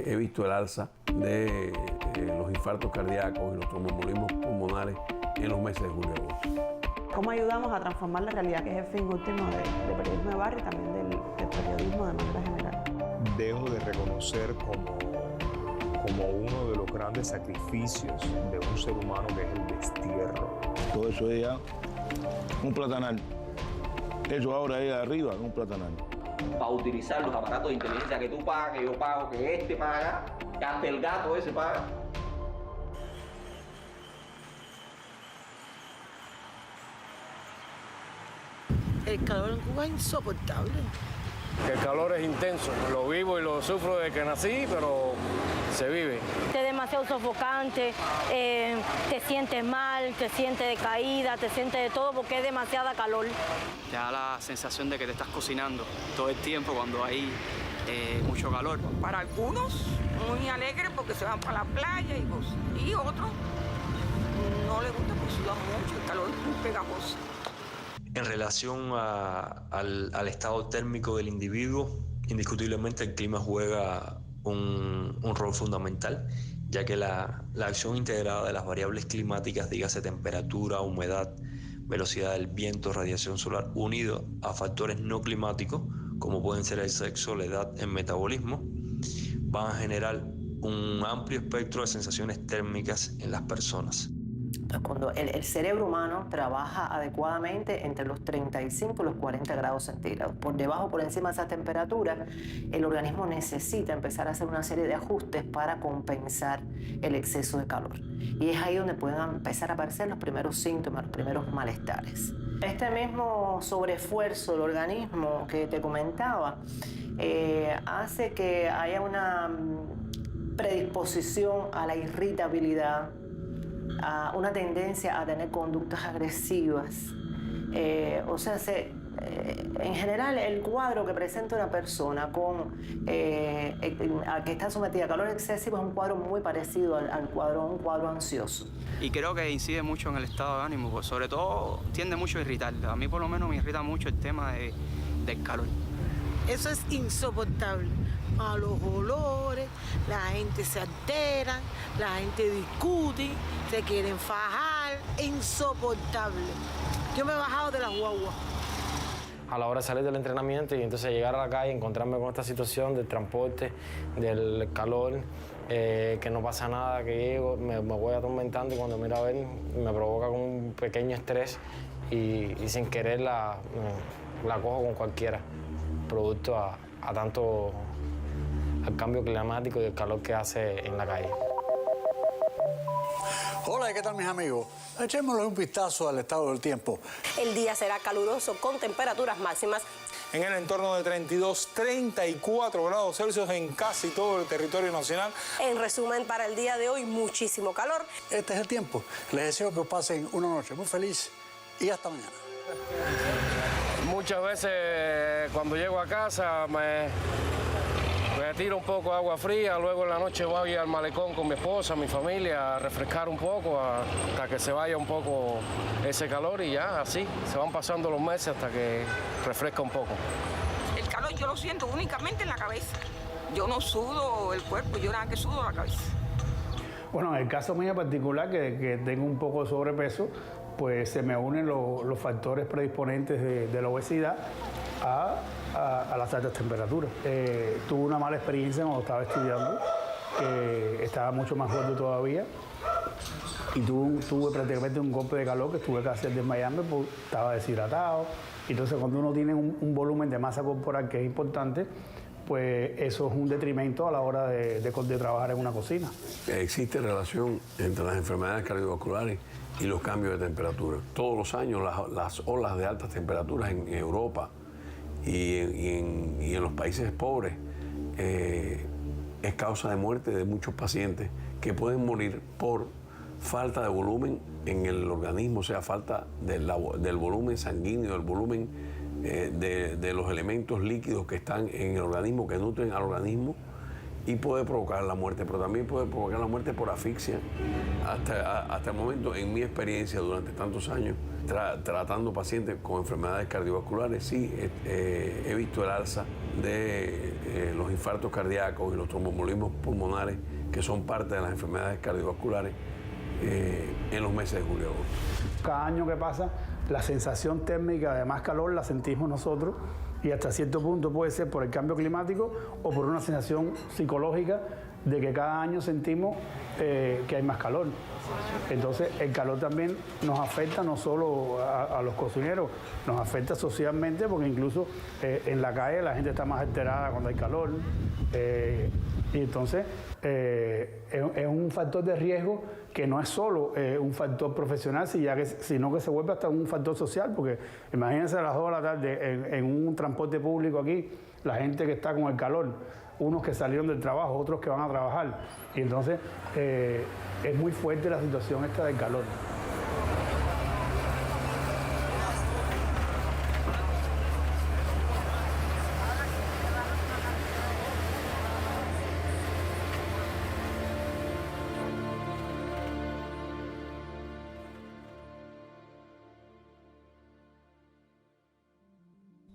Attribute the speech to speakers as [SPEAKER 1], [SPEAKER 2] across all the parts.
[SPEAKER 1] He visto el alza de los infartos cardíacos y los tromboembolismos pulmonares en los meses de julio y agosto.
[SPEAKER 2] ¿Cómo ayudamos a transformar la realidad, que es el fin último de periodismo de barrio y también del periodismo de manera general?
[SPEAKER 3] Dejo de reconocer como uno de los grandes sacrificios de un ser humano, que es el destierro.
[SPEAKER 4] Todo eso es ya un platanal. Eso ahora es arriba, un platanal.
[SPEAKER 5] Para utilizar los aparatos de inteligencia que tú pagas, que yo pago, que este paga, que hasta el gato ese paga.
[SPEAKER 6] El calor en Cuba es insoportable.
[SPEAKER 7] El calor es intenso, lo vivo y lo sufro desde que nací, pero se vive.
[SPEAKER 8] Es demasiado sofocante, te sientes mal, te sientes decaída, te sientes de todo porque es demasiada calor.
[SPEAKER 9] Te da la sensación de que te estás cocinando todo el tiempo cuando hay mucho calor.
[SPEAKER 6] Para algunos, muy alegres porque se van para la playa y otros no les gusta porque sudan mucho, el calor es muy pegajoso.
[SPEAKER 10] En relación al estado térmico del individuo, indiscutiblemente el clima juega un rol fundamental, ya que la acción integrada de las variables climáticas, dígase temperatura, humedad, velocidad del viento, radiación solar, unido a factores no climáticos, como pueden ser el sexo, la edad, el metabolismo, van a generar un amplio espectro de sensaciones térmicas en las personas.
[SPEAKER 2] Cuando el cerebro humano trabaja adecuadamente entre los 35 y los 40 grados centígrados, por debajo, por encima de esa temperatura, el organismo necesita empezar a hacer una serie de ajustes para compensar el exceso de calor. Y es ahí donde pueden empezar a aparecer los primeros síntomas, los primeros malestares. Este mismo sobreesfuerzo del organismo que te comentaba hace que haya una predisposición a la irritabilidad, a una tendencia a tener conductas agresivas. En general, el cuadro que presenta una persona que está sometida a calor excesivo es un cuadro muy parecido un cuadro ansioso.
[SPEAKER 9] Y creo que incide mucho en el estado de ánimo, pues sobre todo tiende mucho a irritar. A mí por lo menos me irrita mucho el tema del calor.
[SPEAKER 6] Eso es insoportable. Malos olores, la gente se altera, la gente discute, se quieren fajar, insoportable. Yo me he bajado de las guaguas.
[SPEAKER 7] A la hora de salir del entrenamiento y entonces llegar a la calle, encontrarme con esta situación del transporte, del calor, que no pasa nada, que llego, me voy atormentando y cuando miro a ver me provoca con un pequeño estrés y sin querer la cojo con cualquiera, producto a tanto al cambio climático y el calor que hace en la calle.
[SPEAKER 11] Hola, ¿qué tal mis amigos? Echémosle un vistazo al estado del tiempo.
[SPEAKER 12] El día será caluroso con temperaturas máximas
[SPEAKER 3] En el entorno de 32, 34 grados Celsius en casi todo el territorio nacional.
[SPEAKER 12] En resumen, para el día de hoy, muchísimo calor.
[SPEAKER 11] Este es el tiempo. Les deseo que pasen una noche muy feliz y hasta mañana.
[SPEAKER 7] Muchas veces cuando llego a casa me tiro un poco de agua fría, luego en la noche voy al malecón con mi esposa, mi familia, a refrescar un poco hasta que se vaya un poco ese calor y ya así se van pasando los meses hasta que refresca un poco.
[SPEAKER 6] El calor yo lo siento únicamente en la cabeza. Yo no sudo el cuerpo, yo nada que sudo la cabeza.
[SPEAKER 13] Bueno, en el caso mío particular, que tengo un poco de sobrepeso, pues se me unen los factores predisponentes de la obesidad a las altas temperaturas. Tuve una mala experiencia cuando estaba estudiando, que estaba mucho más gordo todavía y tuve prácticamente un golpe de calor que tuve que hacer desmayarme porque estaba deshidratado. Entonces cuando uno tiene un volumen de masa corporal que es importante, pues eso es un detrimento a la hora de trabajar en una cocina.
[SPEAKER 1] Existe relación entre las enfermedades cardiovasculares y los cambios de temperatura. Todos los años las olas de altas temperaturas en Europa y en los países pobres es causa de muerte de muchos pacientes que pueden morir por falta de volumen en el organismo, o sea, falta del volumen sanguíneo, del volumen de los elementos líquidos que están en el organismo, que nutren al organismo, y puede provocar la muerte, pero también puede provocar la muerte por asfixia. Hasta el momento, en mi experiencia durante tantos años, tratando pacientes con enfermedades cardiovasculares, sí he visto el alza de los infartos cardíacos y los tromboembolismos pulmonares, que son parte de las enfermedades cardiovasculares, en los meses de julio y agosto.
[SPEAKER 13] Cada año que pasa, la sensación térmica de más calor la sentimos nosotros, y hasta cierto punto puede ser por el cambio climático o por una sensación psicológica de que cada año sentimos que hay más calor. Entonces el calor también nos afecta no solo a los cocineros, nos afecta socialmente, porque incluso en la calle la gente está más alterada cuando hay calor. Y entonces es un factor de riesgo que no es solo un factor profesional, sino que se vuelve hasta un factor social, porque imagínense a las 2 de la tarde en un transporte público aquí, la gente que está con el calor, unos que salieron del trabajo, otros que van a trabajar, y entonces es muy fuerte la situación esta del calor.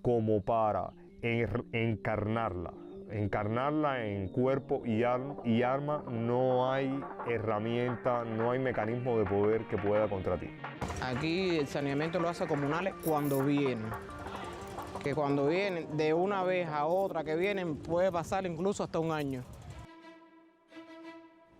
[SPEAKER 3] Como para encarnarla en cuerpo y alma, no hay herramienta, no hay mecanismo de poder que pueda contra ti.
[SPEAKER 14] Aquí el saneamiento lo hace comunales cuando vienen, que cuando vienen de una vez a otra que vienen puede pasar incluso hasta un año.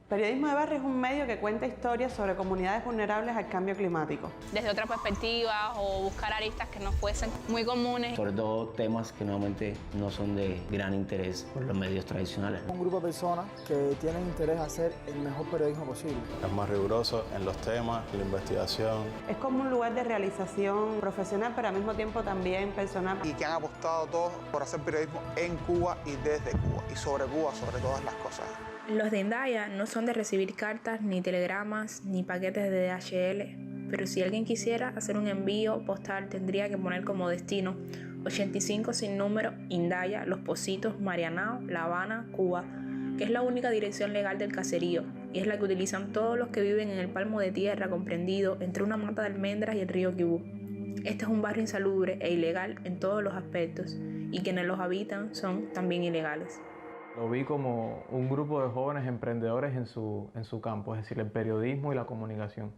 [SPEAKER 15] Periodismo de Barrio es un medio que cuenta historias sobre comunidades vulnerables al cambio climático.
[SPEAKER 16] Desde otra perspectiva o buscar aristas que no fuesen muy comunes.
[SPEAKER 17] Sobre todo temas que normalmente no son de gran interés por los medios tradicionales.
[SPEAKER 18] Un grupo de personas que tienen interés en hacer el mejor periodismo posible.
[SPEAKER 19] Es más riguroso en los temas, en la investigación.
[SPEAKER 15] Es como un lugar de realización profesional, pero al mismo tiempo también personal.
[SPEAKER 20] Y que han apostado todos por hacer periodismo en Cuba y desde Cuba. Y sobre Cuba, sobre todas las cosas.
[SPEAKER 21] Los de Indaya no son de recibir cartas, ni telegramas, ni paquetes de DHL, pero si alguien quisiera hacer un envío postal tendría que poner como destino 85 sin número, Indaya, Los Pocitos, Marianao, La Habana, Cuba, que es la única dirección legal del caserío y es la que utilizan todos los que viven en el palmo de tierra comprendido entre una mata de almendras y el río Quibú. Este es un barrio insalubre e ilegal en todos los aspectos y quienes los habitan son también ilegales.
[SPEAKER 22] Lo vi como un grupo de jóvenes emprendedores en su campo, es decir, el periodismo y la comunicación.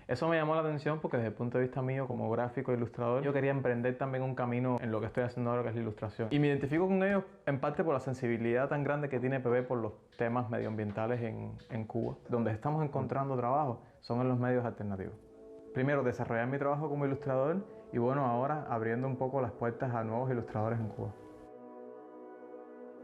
[SPEAKER 22] Eso me llamó la atención porque desde el punto de vista mío como gráfico e ilustrador, yo quería emprender también un camino en lo que estoy haciendo ahora, que es la ilustración. Y me identifico con ellos en parte por la sensibilidad tan grande que tiene PB por los temas medioambientales en Cuba. Donde estamos encontrando trabajo son en los medios alternativos. Primero, desarrollar mi trabajo como ilustrador y bueno, ahora abriendo un poco las puertas a nuevos ilustradores en Cuba.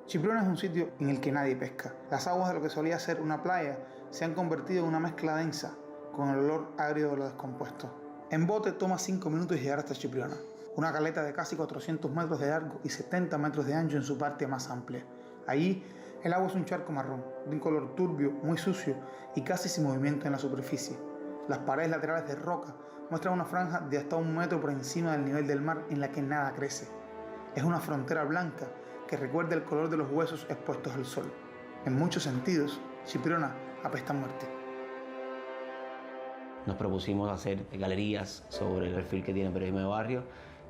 [SPEAKER 23] Chipriona es un sitio en el que nadie pesca. Las aguas de lo que solía ser una playa se han convertido en una mezcla densa con el olor agrio de lo descompuesto. En bote toma 5 minutos llegar hasta Chipriona, una caleta de casi 400 metros de largo y 70 metros de ancho en su parte más amplia. Allí el agua es un charco marrón, de un color turbio, muy sucio y casi sin movimiento en la superficie. Las paredes laterales de roca muestran una franja de hasta 1 metro por encima del nivel del mar en la que nada crece. Es una frontera blanca que recuerda el color de los huesos expuestos al sol. En muchos sentidos, Chipriona apesta a muerte.
[SPEAKER 17] Nos propusimos hacer galerías sobre el perfil que tiene Periodismo de Barrio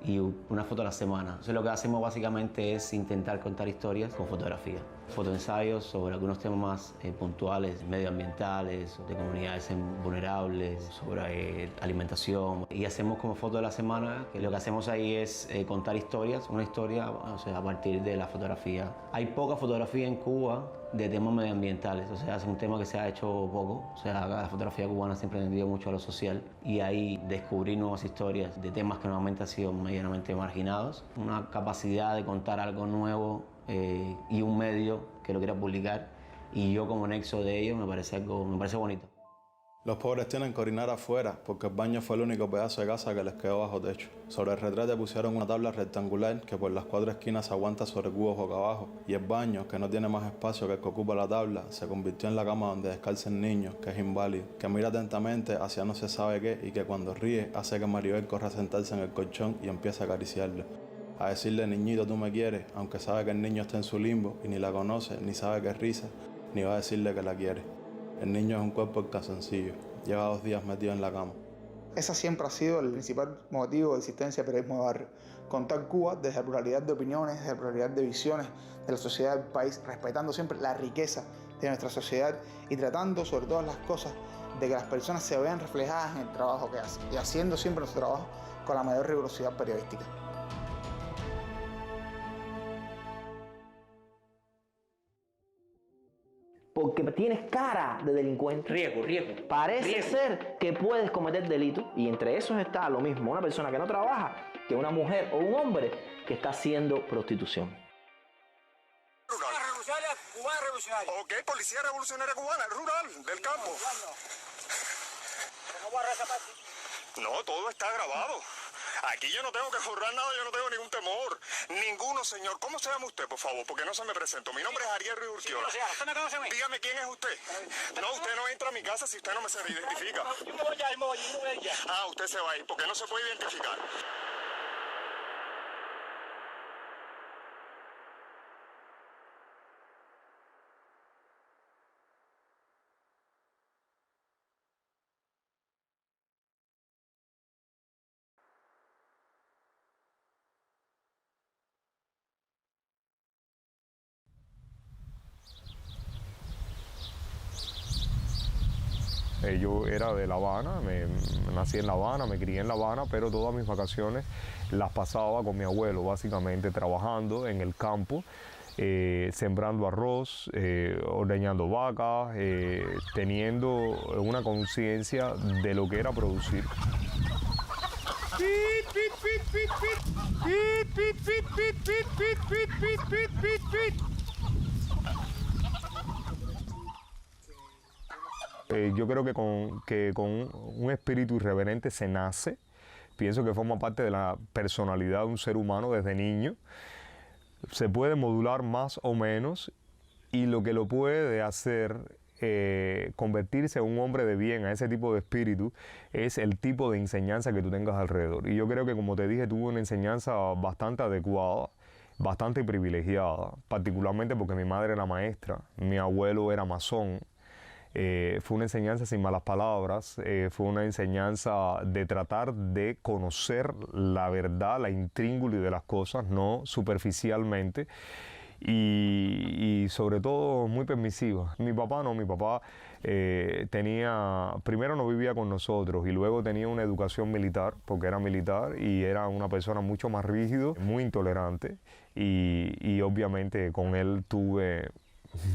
[SPEAKER 17] y una foto a la semana. Entonces lo que hacemos básicamente es intentar contar historias con fotografía. Fotoensayos sobre algunos temas más puntuales, medioambientales, de comunidades vulnerables, sobre alimentación. Y hacemos como foto de la semana, que lo que hacemos ahí es contar historias, una historia a partir de la fotografía. Hay poca fotografía en Cuba de temas medioambientales, o sea, es un tema que se ha hecho poco, o sea, la fotografía cubana siempre ha tendido mucho a lo social y ahí descubrir nuevas historias de temas que normalmente han sido medianamente marginados, una capacidad de contar algo nuevo y un medio que lo quiera publicar y yo como nexo de ello me parece bonito.
[SPEAKER 19] Los pobres tienen que orinar afuera porque el baño fue el único pedazo de casa que les quedó bajo techo. Sobre el retrete pusieron una tabla rectangular que por las 4 esquinas aguanta sobre cubos boca abajo y el baño, que no tiene más espacio que el que ocupa la tabla, se convirtió en la cama donde descansa el niño, que es inválido, que mira atentamente hacia no se sabe qué y que cuando ríe hace que Maribel corra a sentarse en el colchón y empieza a acariciarlo. a decirle niñito tú me quieres, aunque sabe que el niño está en su limbo y ni la conoce, ni sabe que es risa, ni va a decirle que la quiere. El niño es un cuerpo en calzoncillo, lleva 2 días metido en la cama.
[SPEAKER 23] Ese siempre ha sido el principal motivo de existencia del periodismo de barrio. Contar Cuba desde la pluralidad de opiniones, desde la pluralidad de visiones de la sociedad del país, respetando siempre la riqueza de nuestra sociedad y tratando sobre todas las cosas de que las personas se vean reflejadas en el trabajo que hacen y haciendo siempre nuestro trabajo con la mayor rigurosidad periodística.
[SPEAKER 4] Porque tienes cara de delincuente.
[SPEAKER 5] Riesgo.
[SPEAKER 4] Parece ser que puedes cometer delitos y entre esos está lo mismo una persona que no trabaja que una mujer o un hombre que está haciendo prostitución.
[SPEAKER 8] Cubana revolucionaria. Ok, policía revolucionaria cubana, rural, del campo. No, todo está grabado. Aquí yo no tengo que juzgar nada, yo no tengo ningún temor. Ninguno, señor. ¿Cómo se llama usted, por favor? Porque no se me presentó. Mi nombre es Ariel Ruiz Urquiola.
[SPEAKER 5] Sí, ¿usted me conoce a mí?
[SPEAKER 8] Dígame quién es usted. No, usted no entra a mi casa si usted no me se identifica.
[SPEAKER 5] Yo me voy ya.
[SPEAKER 8] Ah, usted se va a ir, porque no se puede identificar.
[SPEAKER 3] Yo era de La Habana, nací en La Habana, me crié en La Habana, pero todas mis vacaciones las pasaba con mi abuelo, básicamente trabajando en el campo, sembrando arroz, ordeñando vacas, teniendo una conciencia de lo que era producir. Yo creo que con un espíritu irreverente se nace. Pienso que forma parte de la personalidad de un ser humano desde niño. Se puede modular más o menos y lo que lo puede hacer convertirse en un hombre de bien, a ese tipo de espíritu, es el tipo de enseñanza que tú tengas alrededor. Y yo creo que, como te dije, tuve una enseñanza bastante adecuada, bastante privilegiada, particularmente porque mi madre era maestra, mi abuelo era masón. Fue una enseñanza sin malas palabras, fue una enseñanza de tratar de conocer la verdad, la intríngulis de las cosas, no superficialmente, y sobre todo muy permisiva. Mi papá primero no vivía con nosotros y luego tenía una educación militar, porque era militar y era una persona mucho más rígido, muy intolerante, y obviamente con él tuve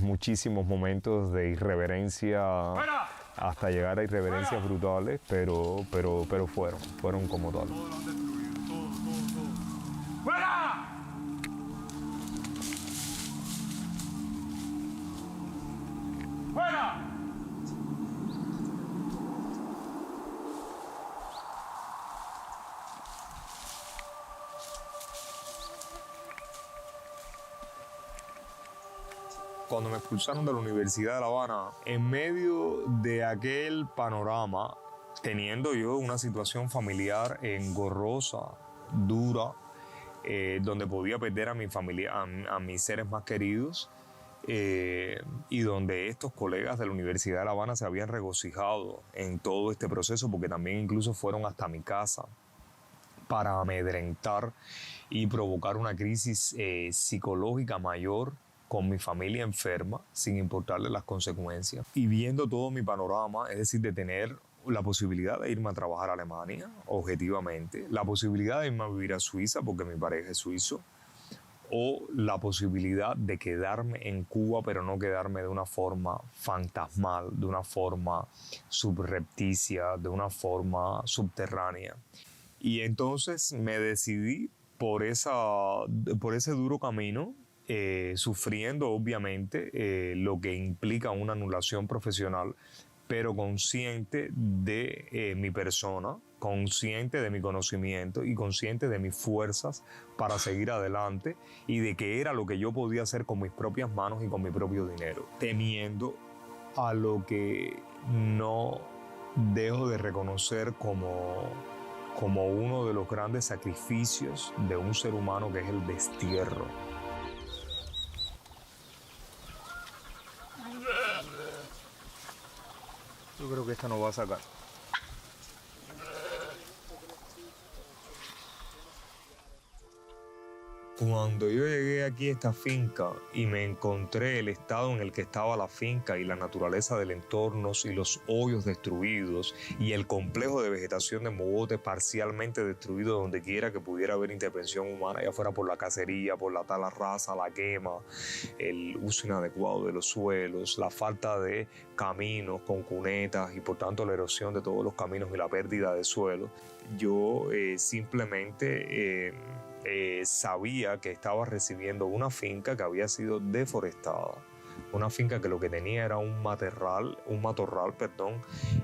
[SPEAKER 3] muchísimos momentos de irreverencia, hasta llegar a irreverencias brutales, pero fueron como tal.
[SPEAKER 8] ¡Fuera! ¡Fuera!
[SPEAKER 3] Cuando me expulsaron de la Universidad de La Habana, en medio de aquel panorama, teniendo yo una situación familiar engorrosa, dura, donde podía perder a mi familia, a mis seres más queridos, y donde estos colegas de la Universidad de La Habana se habían regocijado en todo este proceso, porque también incluso fueron hasta mi casa para amedrentar y provocar una crisis psicológica mayor con mi familia enferma, sin importarle las consecuencias. Y viendo todo mi panorama, es decir, de tener la posibilidad de irme a trabajar a Alemania, objetivamente, la posibilidad de irme a vivir a Suiza, porque mi pareja es suizo, o la posibilidad de quedarme en Cuba, pero no quedarme de una forma fantasmal, de una forma subrepticia, de una forma subterránea. Y entonces me decidí por ese duro camino, sufriendo obviamente lo que implica una anulación profesional, pero consciente de mi persona, consciente de mi conocimiento y consciente de mis fuerzas para seguir adelante y de que era lo que yo podía hacer con mis propias manos y con mi propio dinero, temiendo a lo que no dejo de reconocer como como uno de los grandes sacrificios de un ser humano, que es el destierro. Yo creo que esta no va a sacar. Cuando yo llegué aquí a esta finca y me encontré el estado en el que estaba la finca y la naturaleza del entorno y los hoyos destruidos y el complejo de vegetación de mogote parcialmente destruido donde quiera que pudiera haber intervención humana, ya fuera por la cacería, por la tala rasa, la quema, el uso inadecuado de los suelos, la falta de caminos con cunetas y por tanto la erosión de todos los caminos y la pérdida de suelo, yo simplemente sabía que estaba recibiendo una finca que había sido deforestada, una finca que lo que tenía era un matorral,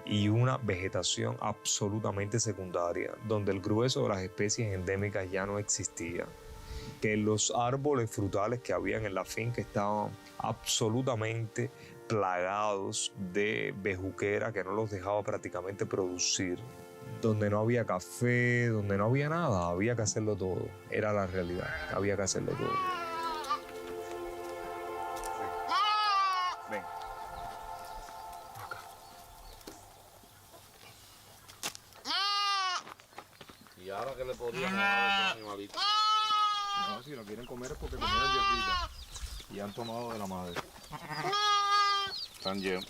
[SPEAKER 3] y una vegetación absolutamente secundaria, donde el grueso de las especies endémicas ya no existía, que los árboles frutales que habían en la finca estaban absolutamente plagados de bejuquera que no los dejaba prácticamente producir, donde no había café, donde no había nada, había que hacerlo todo. Era la realidad, había que hacerlo todo. Ven. Acá.
[SPEAKER 2] ¿Y ahora qué le podríamos dar a estos animalitos?
[SPEAKER 3] No, si lo quieren comer es porque comieron hierbita y han tomado de la madre.
[SPEAKER 2] Están llenos.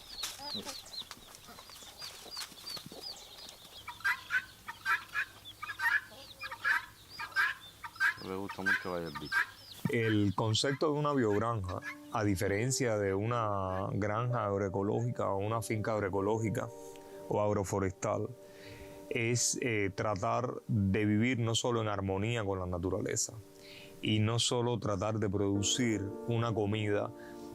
[SPEAKER 2] Le gusta mucho la hierbita.
[SPEAKER 3] El concepto de una biogranja, a diferencia de una granja agroecológica o una finca agroecológica o agroforestal, es tratar de vivir no solo en armonía con la naturaleza y no solo tratar de producir una comida,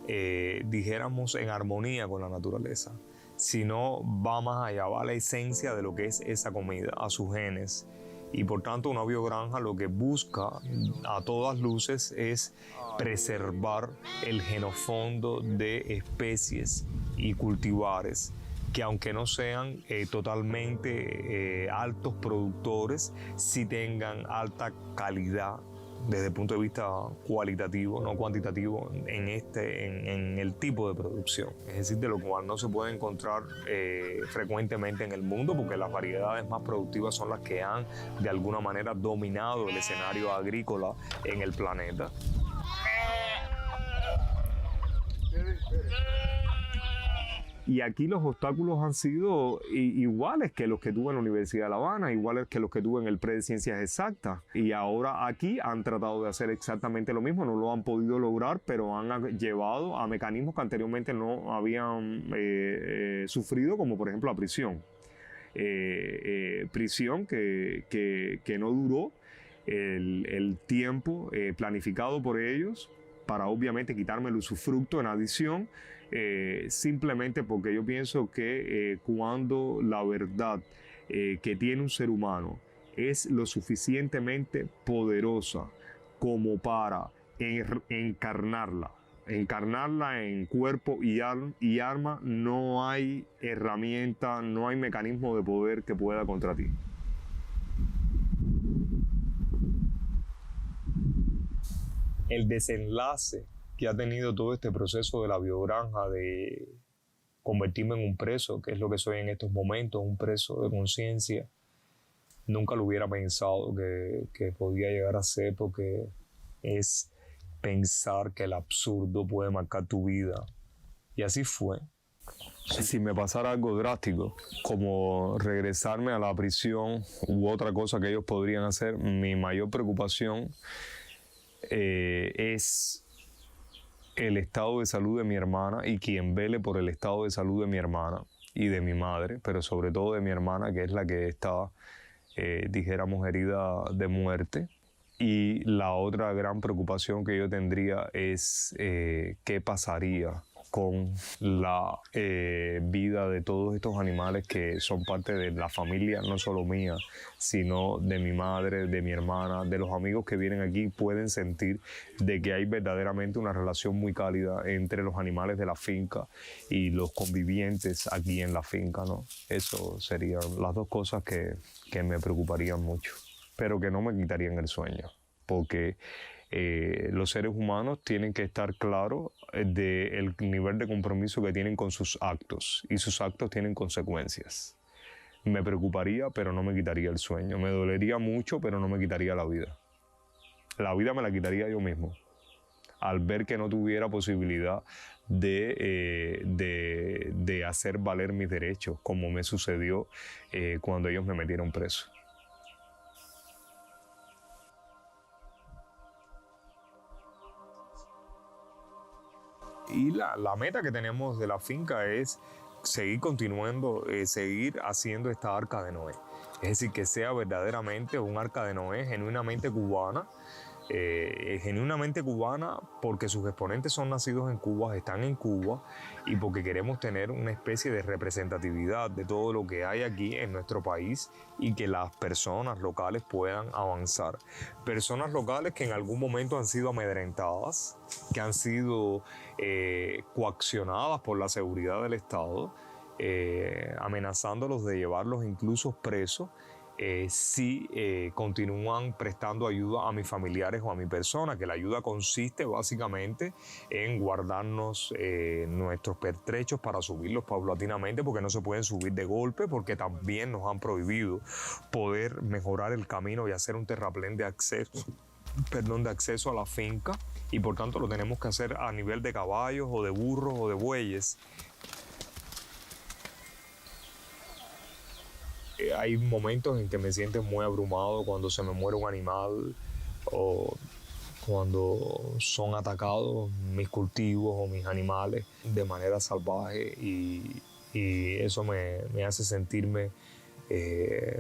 [SPEAKER 3] dijéramos, en armonía con la naturaleza, sino va más allá, va a la esencia de lo que es esa comida, a sus genes. Y por tanto una biogranja lo que busca a todas luces es preservar el genofondo de especies y cultivares que, aunque no sean totalmente altos productores, sí tengan alta calidad desde el punto de vista cualitativo, no cuantitativo, en el tipo de producción. Es decir, de lo cual no se puede encontrar frecuentemente en el mundo, porque las variedades más productivas son las que han de alguna manera dominado el escenario agrícola en el planeta. Y aquí los obstáculos han sido iguales que los que tuve en la Universidad de La Habana, iguales que los que tuve en el PRE de Ciencias Exactas. Y ahora aquí han tratado de hacer exactamente lo mismo, no lo han podido lograr, pero han llevado a mecanismos que anteriormente no habían sufrido, como por ejemplo la prisión. Prisión que no duró el tiempo planificado por ellos para obviamente quitarme el usufructo en adición, simplemente porque yo pienso que cuando la verdad que tiene un ser humano es lo suficientemente poderosa como para encarnarla en cuerpo y alma, no hay herramienta, no hay mecanismo de poder que pueda contra ti. El desenlace que ha tenido todo este proceso de la biogranja, de convertirme en un preso, que es lo que soy en estos momentos, un preso de conciencia, nunca lo hubiera pensado que podía llegar a ser, porque es pensar que el absurdo puede marcar tu vida. Y así fue. Si me pasara algo drástico, como regresarme a la prisión u otra cosa que ellos podrían hacer, mi mayor preocupación es el estado de salud de mi hermana y quien vele por el estado de salud de mi hermana y de mi madre, pero sobre todo de mi hermana, que es la que está, dijéramos, herida de muerte. Y la otra gran preocupación que yo tendría es qué pasaría con la vida de todos estos animales que son parte de la familia, no solo mía, sino de mi madre, de mi hermana, de los amigos que vienen aquí, pueden sentir de que hay verdaderamente una relación muy cálida entre los animales de la finca y los convivientes aquí en la finca, ¿no? Eso serían las dos cosas que me preocuparían mucho, pero que no me quitarían el sueño, porque los seres humanos tienen que estar claros del nivel de compromiso que tienen con sus actos, y sus actos tienen consecuencias. Me preocuparía, pero no me quitaría el sueño. Me dolería mucho, pero no me quitaría la vida. La vida me la quitaría yo mismo, al ver que no tuviera posibilidad de hacer valer mis derechos, como me sucedió cuando ellos me metieron preso. Y la meta que tenemos de la finca es seguir continuando, seguir haciendo esta Arca de Noé. Es decir, que sea verdaderamente un Arca de Noé genuinamente cubana porque sus exponentes son nacidos en Cuba, están en Cuba, y porque queremos tener una especie de representatividad de todo lo que hay aquí en nuestro país y que las personas locales puedan avanzar. Personas locales que en algún momento han sido amedrentadas, que han sido coaccionadas por la seguridad del Estado, amenazándolos de llevarlos incluso presos, si continúan prestando ayuda a mis familiares o a mi persona, que la ayuda consiste básicamente en guardarnos nuestros pertrechos para subirlos paulatinamente, porque no se pueden subir de golpe, porque también nos han prohibido poder mejorar el camino y hacer un terraplén de acceso a la finca, y por tanto lo tenemos que hacer a nivel de caballos o de burros o de bueyes. Hay momentos en que me siento muy abrumado cuando se me muere un animal o cuando son atacados mis cultivos o mis animales de manera salvaje, y eso me hace sentirme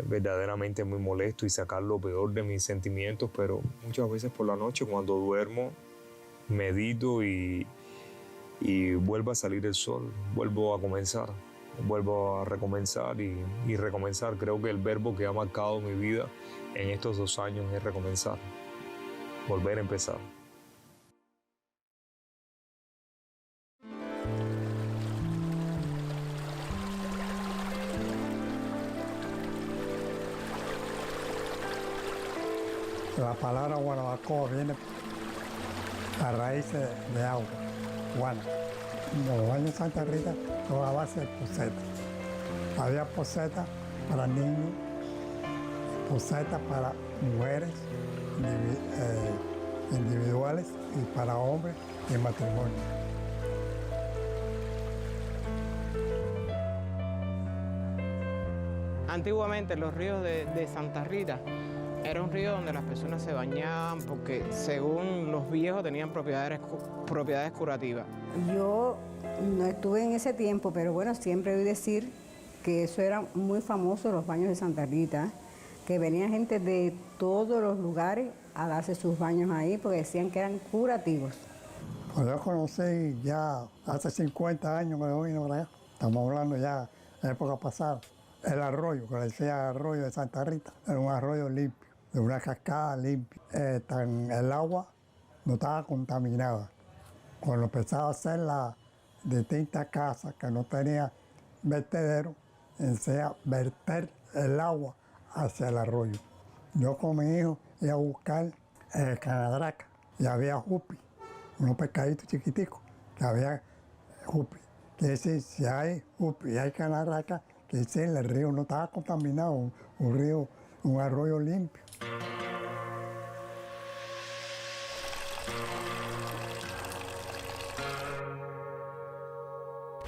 [SPEAKER 3] verdaderamente muy molesto y sacar lo peor de mis sentimientos. Pero muchas veces por la noche, cuando duermo, medito y vuelve a salir el sol, vuelvo a comenzar. Vuelvo a recomenzar y recomenzar. Creo que el verbo que ha marcado mi vida en estos 2 años es recomenzar, volver a empezar.
[SPEAKER 11] La palabra guanabacoa viene a raíz de agua, guana. Los baños de Santa Rita son a base de posetas. Había posetas para niños, posetas para mujeres individuales y para hombres en matrimonio.
[SPEAKER 14] Antiguamente los ríos de Santa Rita era un río donde las personas se bañaban porque, según los viejos, tenían propiedades curativas.
[SPEAKER 9] Yo no estuve en ese tiempo, pero bueno, siempre oí decir que eso era muy famoso, los baños de Santa Rita, que venían gente de todos los lugares a darse sus baños ahí porque decían que eran curativos.
[SPEAKER 11] Pues yo conocí ya hace 50 años que yo vine para allá. Estamos hablando ya de época pasada. El arroyo, que le decía arroyo de Santa Rita, era un arroyo limpio, de una cascada limpia. El agua no estaba contaminada. Cuando empezaba a hacer las distintas casas que no tenían vertedero, empecé a verter el agua hacia el arroyo. Yo con mi hijo iba a buscar canadraca y había jupi, unos pescaditos chiquiticos, que había jupi. Quiere decir, si hay jupi y hay canadraca, quiere decir, el río no estaba contaminado, un arroyo limpio.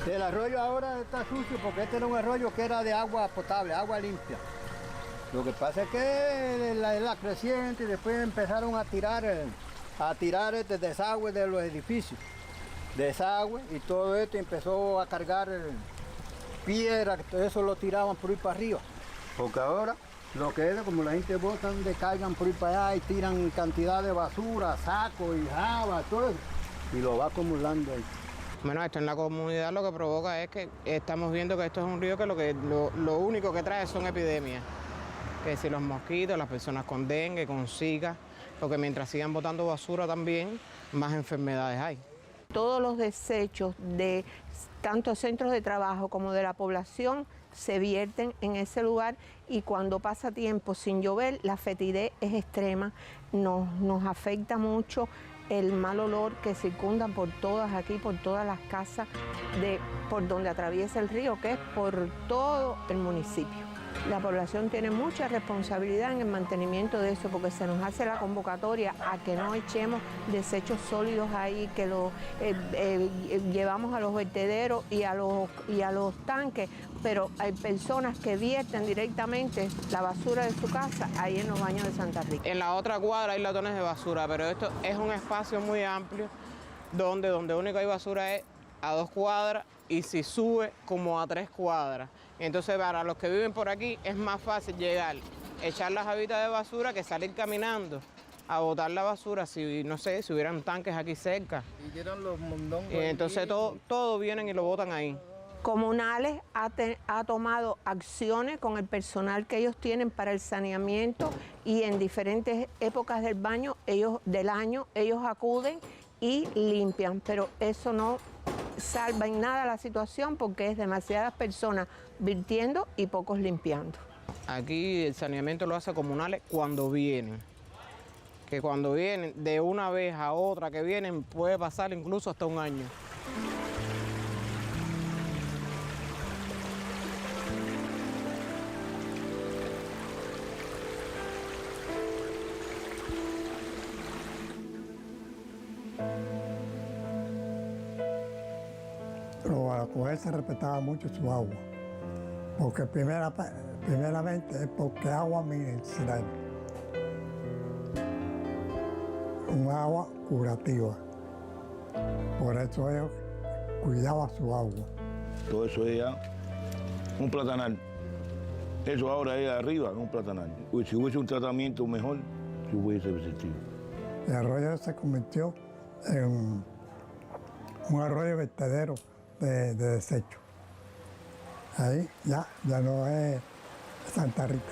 [SPEAKER 10] El arroyo ahora está sucio porque este era un arroyo que era de agua potable, agua limpia. Lo que pasa es que la creciente y después empezaron a tirar este desagüe de los edificios. Desagüe y todo esto empezó a cargar piedra, que todo eso lo tiraban por ahí para arriba. Porque ahora lo que es como la gente bota, donde caigan por ahí para allá y tiran cantidad de basura, sacos y jabas, todo eso, y lo va acumulando ahí.
[SPEAKER 14] Bueno, esto en la comunidad lo que provoca es que estamos viendo que esto es un río que lo único que trae son epidemias. Que si los mosquitos, las personas con dengue, con zika, porque mientras sigan botando basura también, más enfermedades hay.
[SPEAKER 6] Todos los desechos de tanto centros de trabajo como de la población se vierten en ese lugar y cuando pasa tiempo sin llover, la fetidez es extrema, nos afecta mucho el mal olor que circunda por todas aquí, por todas las casas, por donde atraviesa el río, que es por todo el municipio. La población tiene mucha responsabilidad en el mantenimiento de eso porque se nos hace la convocatoria a que no echemos desechos sólidos ahí, que los llevamos a los vertederos y a los tanques, pero hay personas que vierten directamente la basura de su casa ahí en los baños de Santa Rita.
[SPEAKER 14] En la otra cuadra hay latones de basura, pero esto es un espacio muy amplio donde único hay basura es a 2 cuadras y si sube como a 3 cuadras. Entonces para los que viven por aquí es más fácil llegar, echar las habitas de basura que salir caminando a botar la basura si, no sé, si hubieran tanques aquí cerca.
[SPEAKER 18] Y tiran los mondongos.
[SPEAKER 14] Y entonces todo vienen y lo botan ahí.
[SPEAKER 6] Comunales ha tomado acciones con el personal que ellos tienen para el saneamiento y en diferentes épocas del año ellos acuden y limpian, pero eso no salva en nada la situación porque es demasiadas personas virtiendo y pocos limpiando.
[SPEAKER 14] Aquí el saneamiento lo hace comunales cuando vienen, que cuando vienen de una vez a otra que vienen puede pasar incluso hasta un año.
[SPEAKER 11] Pero a la mujer se respetaba mucho su agua, porque primeramente es porque agua medicinal, un agua curativa, por eso ellos cuidaban su agua.
[SPEAKER 7] Todo eso es ya un platanal, eso ahora es arriba, un platanal. Si hubiese un tratamiento mejor, se hubiese resistido.
[SPEAKER 11] El arroyo se convirtió en un arroyo vertedero de desecho. Ahí ya no es Santa Rita.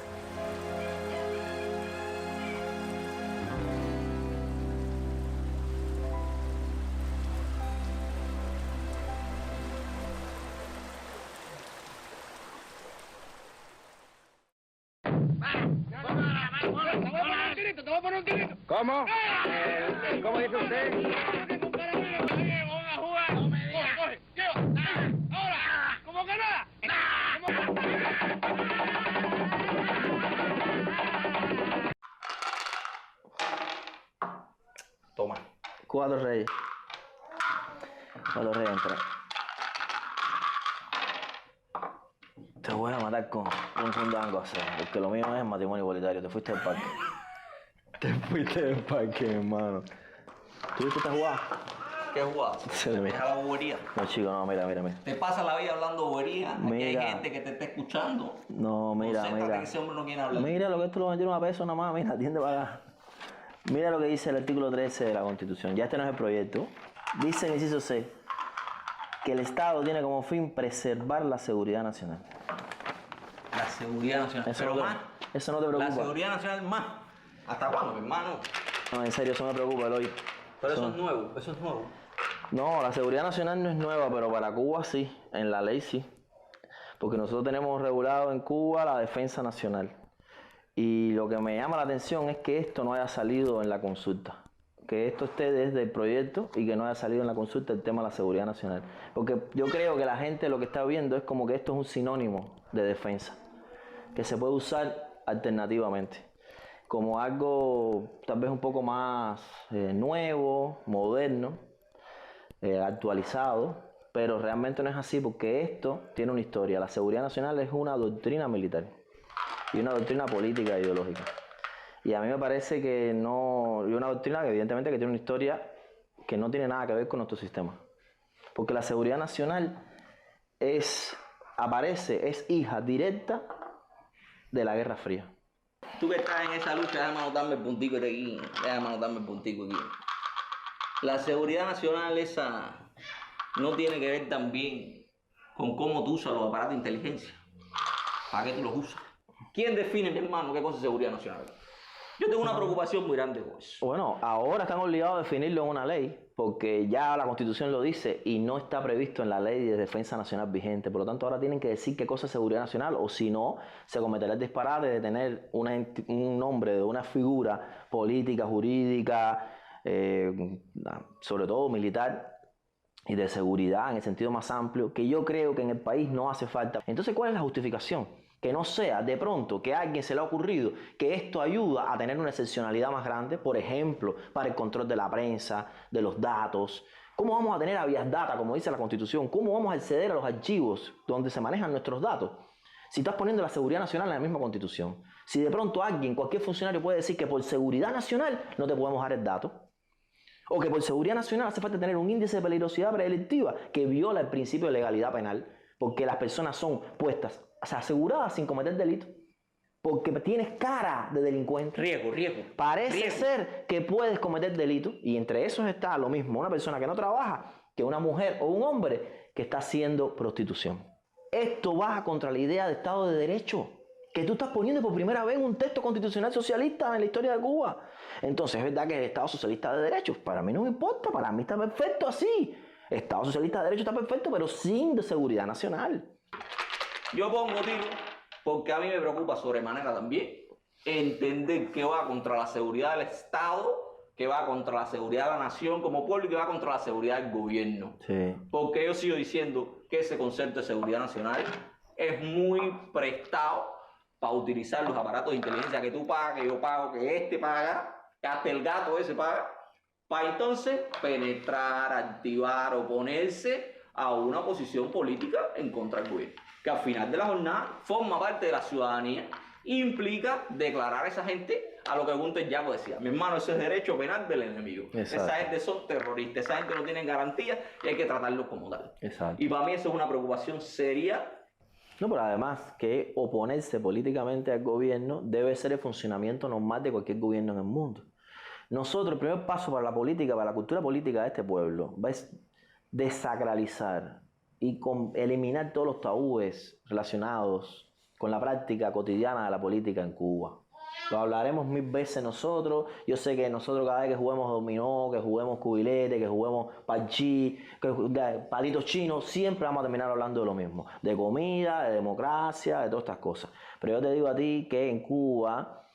[SPEAKER 5] Te voy a poner un tirito.
[SPEAKER 12] ¿Cómo? ¿Cómo dice usted?
[SPEAKER 5] ¿Cómo que nada?
[SPEAKER 4] Toma. 4 reyes. 4 reyes entra. Te voy a matar con un fundango a hacer, porque lo mío es matrimonio igualitario. Te fuiste del parque. Te fuiste del parque, hermano. ¿Tú viste esta jugada?
[SPEAKER 24] ¿Qué jugada? Deja la bobería.
[SPEAKER 4] No, chico, no, mira.
[SPEAKER 24] Te pasa la vida hablando bobería. Aquí hay
[SPEAKER 4] Mira.
[SPEAKER 24] gente que te está escuchando.
[SPEAKER 4] No, mira.
[SPEAKER 24] Que ese hombre no quiere hablar.
[SPEAKER 4] Mira lo que esto lo metieron a peso nada más. Mira, atiende para acá. Mira lo que dice el artículo 13 de la Constitución. Ya este no es el proyecto. Dice en el inciso C que el Estado tiene como fin preservar la seguridad nacional.
[SPEAKER 24] La seguridad nacional.
[SPEAKER 4] Eso
[SPEAKER 24] Pero
[SPEAKER 4] no te-
[SPEAKER 24] más.
[SPEAKER 4] eso no te preocupa.
[SPEAKER 24] La seguridad nacional más. ¿Hasta cuándo, mi hermano?
[SPEAKER 4] No, en serio, eso me preocupa, Eloy.
[SPEAKER 24] Pero eso es nuevo, eso es nuevo.
[SPEAKER 4] No, la seguridad nacional no es nueva, pero para Cuba sí, en la ley sí. Porque nosotros tenemos regulado en Cuba la defensa nacional. Y lo que me llama la atención es que esto no haya salido en la consulta. Que esto esté desde el proyecto y que no haya salido en la consulta el tema de la seguridad nacional. Porque yo creo que la gente lo que está viendo es como que esto es un sinónimo de defensa, que se puede usar alternativamente, como algo tal vez un poco más nuevo, moderno, actualizado, pero realmente no es así porque esto tiene una historia. La seguridad nacional es una doctrina militar y una doctrina política e ideológica. Y a mí me parece que no, y una doctrina que evidentemente que tiene una historia que no tiene nada que ver con nuestro sistema. Porque la seguridad nacional es hija directa de la Guerra Fría.
[SPEAKER 24] Tú que estás en esa lucha, déjame anotarme el puntico de aquí. La seguridad nacional, esa no tiene que ver también con cómo tú usas los aparatos de inteligencia. ¿Para qué tú los usas? ¿Quién define, mi hermano, qué cosa es seguridad nacional? Yo tengo una preocupación muy grande con eso.
[SPEAKER 4] Bueno, ahora están obligados a definirlo en una ley, porque ya la Constitución lo dice y no está previsto en la ley de defensa nacional vigente. Por lo tanto, ahora tienen que decir qué cosa es seguridad nacional, o si no, se cometerá el disparate de tener un nombre de una figura política, jurídica, sobre todo militar y de seguridad en el sentido más amplio, que yo creo que en el país no hace falta. Entonces, ¿cuál es la justificación? Que no sea de pronto que a alguien se le ha ocurrido que esto ayuda a tener una excepcionalidad más grande, por ejemplo, para el control de la prensa, de los datos. ¿Cómo vamos a tener habeas data, como dice la Constitución? ¿Cómo vamos a acceder a los archivos donde se manejan nuestros datos? Si estás poniendo la seguridad nacional en la misma Constitución. Si de pronto alguien, cualquier funcionario puede decir que por seguridad nacional no te podemos dar el dato, o que por seguridad nacional hace falta tener un índice de peligrosidad predelictiva que viola el principio de legalidad penal, porque las personas son puestas, o sea, aseguradas sin cometer delito, porque tienes cara de delincuente.
[SPEAKER 24] Riesgo.
[SPEAKER 4] Parece ser que puedes cometer delito, y entre esos está lo mismo una persona que no trabaja que una mujer o un hombre que está haciendo prostitución. Esto va contra la idea de Estado de Derecho, que tú estás poniendo por primera vez en un texto constitucional socialista en la historia de Cuba. Entonces, es verdad que el Estado socialista de derecho, para mí no me importa, para mí está perfecto así. Estado socialista de derecho está perfecto, pero sin de seguridad nacional.
[SPEAKER 24] Yo pongo tiro porque a mí me preocupa sobremanera también entender que va contra la seguridad del Estado, que va contra la seguridad de la nación como pueblo y que va contra la seguridad del gobierno.
[SPEAKER 4] Sí.
[SPEAKER 24] Porque yo sigo diciendo que ese concepto de seguridad nacional es muy prestado para utilizar los aparatos de inteligencia que tú pagas, que yo pago, que este paga, que hasta el gato ese paga, para entonces penetrar, activar, oponerse a una posición política en contra del gobierno, que al final de la jornada forma parte de la ciudadanía, implica declarar a esa gente a lo que Gunter Yaco decía: mi hermano, ese es derecho penal del enemigo.
[SPEAKER 4] Exacto.
[SPEAKER 24] Esa gente son terroristas, esa gente no tiene garantía y hay que tratarlos como tal.
[SPEAKER 4] Exacto.
[SPEAKER 24] Y para mí eso es una preocupación seria.
[SPEAKER 4] No, pero además que oponerse políticamente al gobierno debe ser el funcionamiento normal de cualquier gobierno en el mundo. Nosotros, el primer paso para la política, para la cultura política de este pueblo, es desacralizar y eliminar todos los tabúes relacionados con la práctica cotidiana de la política en Cuba. Lo hablaremos mil veces nosotros. Yo sé que nosotros cada vez que juguemos dominó, que juguemos cubilete, que juguemos parchí, que palitos chinos, siempre vamos a terminar hablando de lo mismo. De comida, de democracia, de todas estas cosas. Pero yo te digo a ti que en Cuba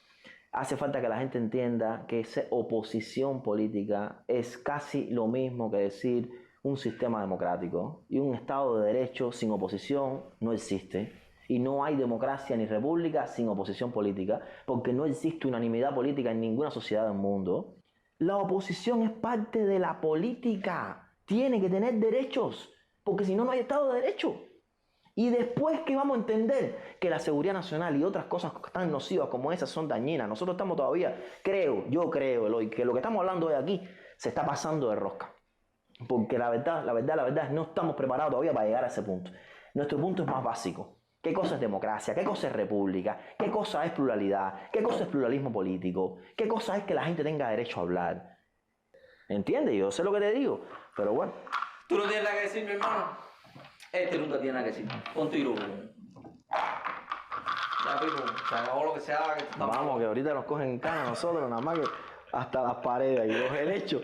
[SPEAKER 4] hace falta que la gente entienda que esa oposición política es casi lo mismo que decir un sistema democrático. Y un Estado de Derecho sin oposición no existe. Y no hay democracia ni república sin oposición política, porque no existe unanimidad política en ninguna sociedad del mundo. La oposición es parte de la política. Tiene que tener derechos, porque si no, no hay Estado de Derecho. Y después que vamos a entender que la seguridad nacional y otras cosas tan nocivas como esas son dañinas, nosotros estamos todavía, yo creo, Eloy, que lo que estamos hablando hoy aquí se está pasando de rosca. Porque la verdad es que no estamos preparados todavía para llegar a ese punto. Nuestro punto es más básico. ¿Qué cosa es democracia? ¿Qué cosa es república? ¿Qué cosa es pluralidad? ¿Qué cosa es pluralismo político? ¿Qué cosa es que la gente tenga derecho a hablar? ¿Entiendes? Yo sé lo que te digo, pero bueno.
[SPEAKER 24] Tú no tienes nada que decir, mi hermano. Este nunca tiene nada que decir. Pon tiro. Ya, Pipo, se acabó lo que se haga.
[SPEAKER 4] Vamos, que ahorita nos cogen en cana nosotros, nada más que hasta las paredes y los helechos.